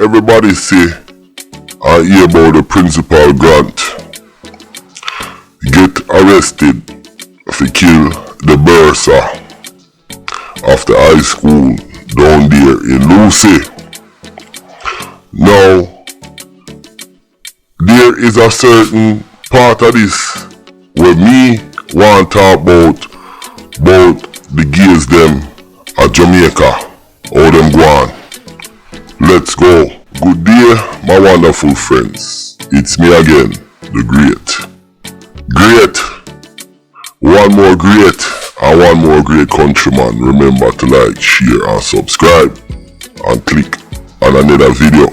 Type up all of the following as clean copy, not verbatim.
everybody say I hear about the principal Grant get arrested for kill the Bersa after high school down there in Lucy. Now, there is a certain part of this where me want to talk about the gays them at Jamaica, how them go on. Let's go. Good day, my wonderful friends. It's me again, the great. One more great and one more great countryman. Remember to like, share and subscribe and click on another video.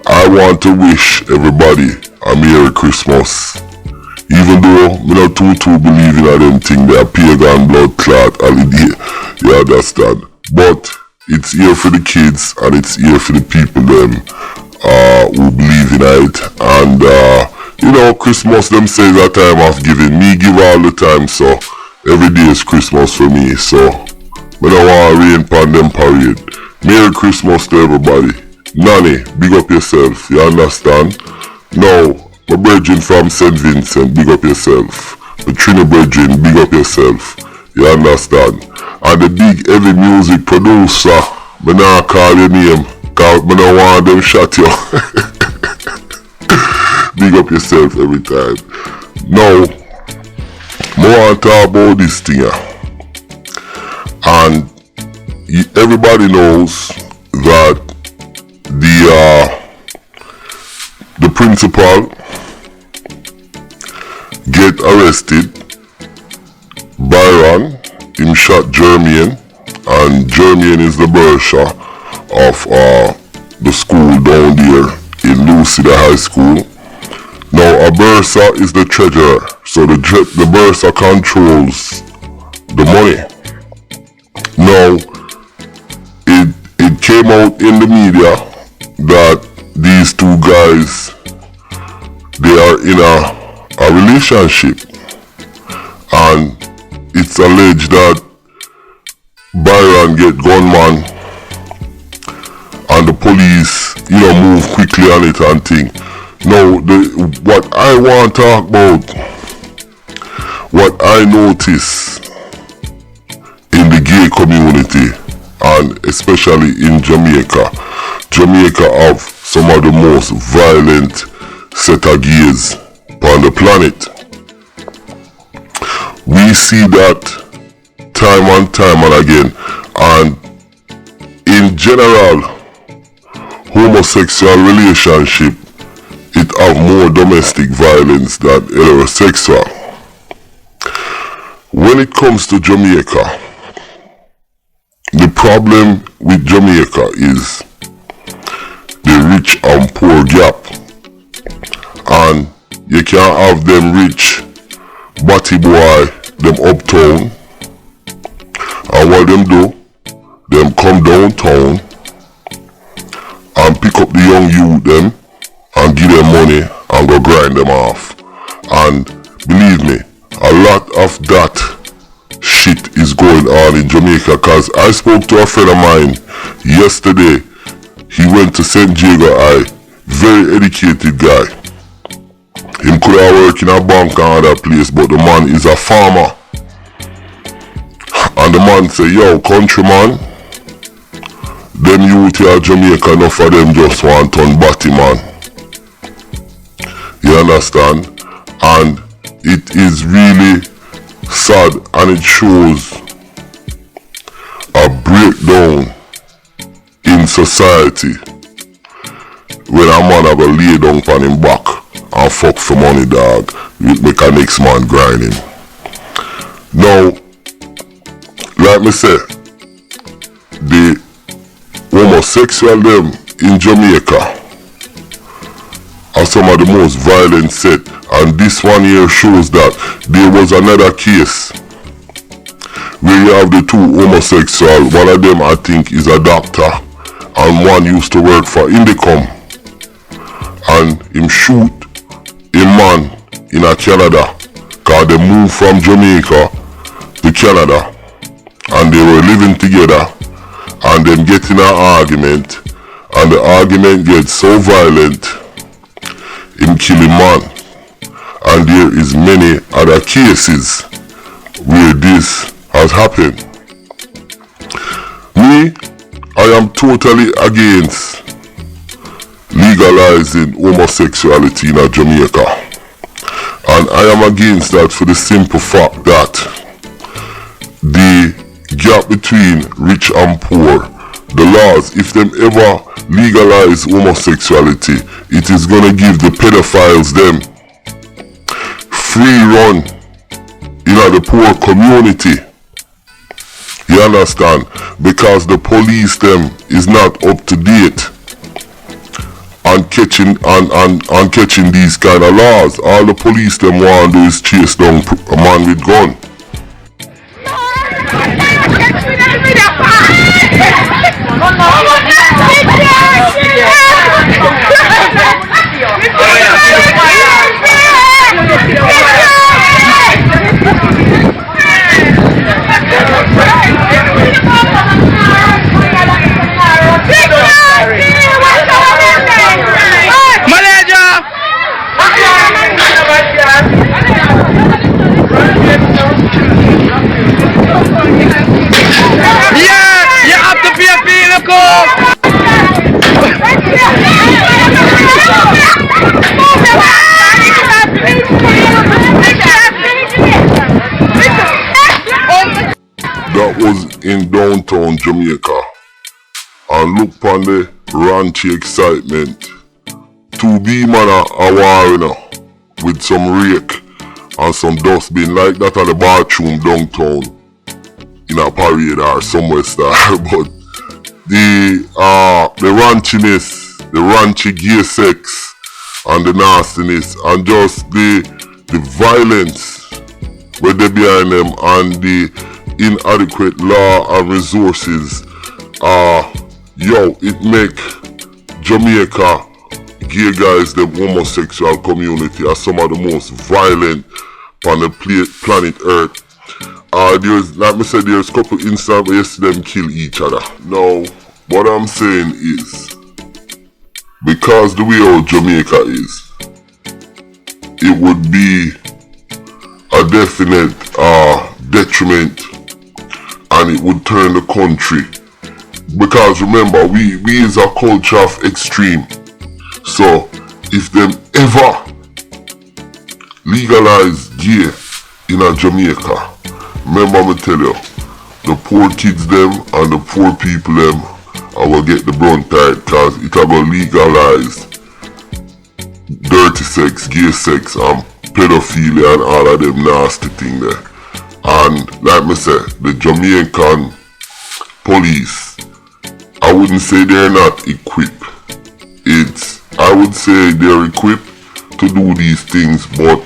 I want to wish everybody a Merry Christmas. Even though me not too believe in them thing, they are pagan blood clot holiday. You understand? But it's here for the kids and it's here for the people them who believe in it. And Christmas them say is a time of giving. Me give all the time, so every day is Christmas for me. So me don't want to rain upon them parade. Merry Christmas to everybody. Nanny, big up yourself, you understand? Now, my brethren from St. Vincent, big up yourself. The Trini brethren, big up yourself, you understand? And the big heavy music producer, me not call your name, cause me don't want them shot you. Big up yourself every time. Now, I want to talk about this thing here. And everybody knows that the principal get arrested. Byron, him shot Jermaine, and Jermaine is the Bersa of the school down there in Lucy High School. Now a Bersa is the treasurer, so the Bersa controls the money. Now it came out in the media that these two guys, they are in a relationship, and it's alleged that Byron get gunman and the police move quickly on it and thing. Now what I want to talk about, what I notice in the gay community, and especially in Jamaica. Jamaica have some of the most violent set of gays on the planet. We see that time and time and again, and in general, homosexual relationship, it have more domestic violence than heterosexual. When it comes to Jamaica, the problem with Jamaica is the rich and poor gap, and you can't have them rich batty boy them uptown, and what them do, them come downtown and pick up the young youth them and give them money and go grind them off. And believe me, a lot of that shit is going on in Jamaica, cause I spoke to a friend of mine yesterday. He went to St. Jago High, very educated guy. Him could have worked in a bank and other place, but the man is a farmer. And the man say, yo, countryman, them youth here Jamaica, enough of them just want turn batty man. You understand? And it is really sad, and it shows a breakdown in society when a man have a lay down on him back and fuck for money, dog, with make a next man grinding. Now, like me say, the homosexual them in Jamaica are some of the most violent set, and this one here shows that. There was another case where you have the two homosexual. One of them I think is a doctor, and one used to work for Indicom, and him shoot a man in Canada, cause they moved from Jamaica to Canada and they were living together, and them get in an argument, and the argument gets so violent, him killing man. And there is many other cases where this has happened. Me, I am totally against legalizing homosexuality in Jamaica. And I am against that for the simple fact that the gap between rich and poor, the laws, if them ever legalize homosexuality, it is gonna give the pedophiles them free run in the poor community. You understand? Because the police them is not up to date on catching these kind of laws. All the police them want to do is chase down a man with gun. That was in downtown Jamaica, and look upon the raunchy excitement. Two Bman a war with some rake and some dustbin like that at the bathroom downtown in a parade or somewhere star. But the raunchiness, the raunchy gay sex and the nastiness and just the violence where they behind them and the inadequate law and resources, it make Jamaica gay guys, the homosexual community, are some of the most violent on the planet Earth. There's, like I said, there's a couple instances where you see them kill each other. Now, what I'm saying is, because the way how Jamaica is, it would be a definite detriment, and it would turn the country. Because remember, we is a culture of extreme. So if them ever legalize gay in a Jamaica, remember me tell you, the poor kids them and the poor people them I will get the brunt tide, cause it will legalize dirty sex, gay sex and pedophilia and all of them nasty thing there. And like me say, the Jamaican police, I wouldn't say they're not equipped. I would say they're equipped to do these things, but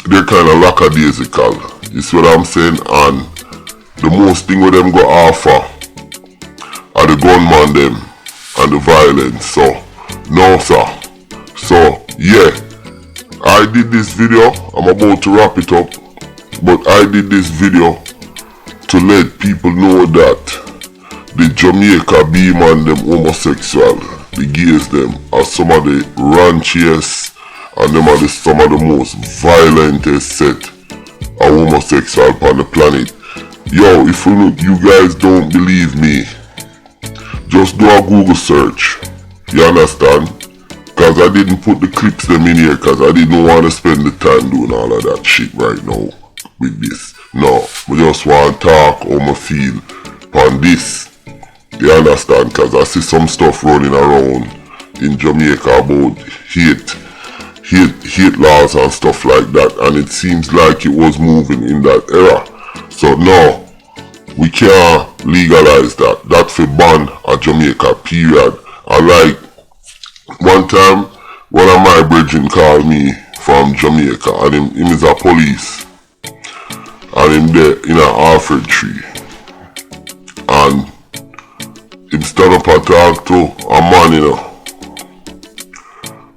they're kind of lackadaisical. You see what I'm saying? And the most thing with them go offer are the gunman them and the violence. So, no sir. So, yeah. I did this video, I'm about to wrap it up, but I did this video to let people know that the Jamaica Bman them homosexual, the gays them, are some of the raunchiest and them are some of the most violentest set of homosexual on the planet. Yo, if you guys don't believe me, just do a Google search, you understand? Cause I didn't put the clips them in here cause I didn't want to spend the time doing all of that shit right now with this. No, I just want to talk how I feel on this. You understand? Cause I see some stuff running around in Jamaica about hate laws and stuff like that, and it seems like it was moving in that era. So no, we can't legalize that. That for ban a Jamaica, period. And like one time, one of my brethren called me from Jamaica, and him is a police, and him there in an orphan tree, and him stand up and talk to a man,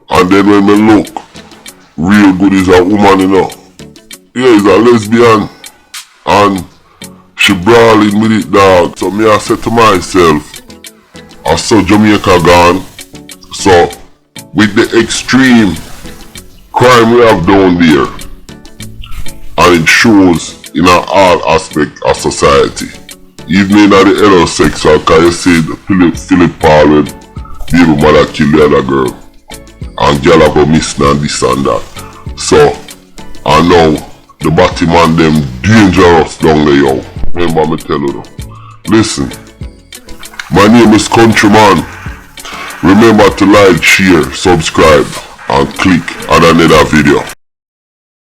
and then when me look, real good is a woman, yeah, is a lesbian, and she brawling with it, dog. So me I said to myself, I saw Jamaica gone. So with the extreme crime we have down there, and it shows in all aspect of society. Even in the heterosexual, cause you see Philip Paul when baby mother kill the other girl. And girl have go missing and this and that. So, and now the Batman them dangerous down there, yo. Remember me tell you though. Listen, my name is Countryman. Remember to like, share, subscribe and click on another video.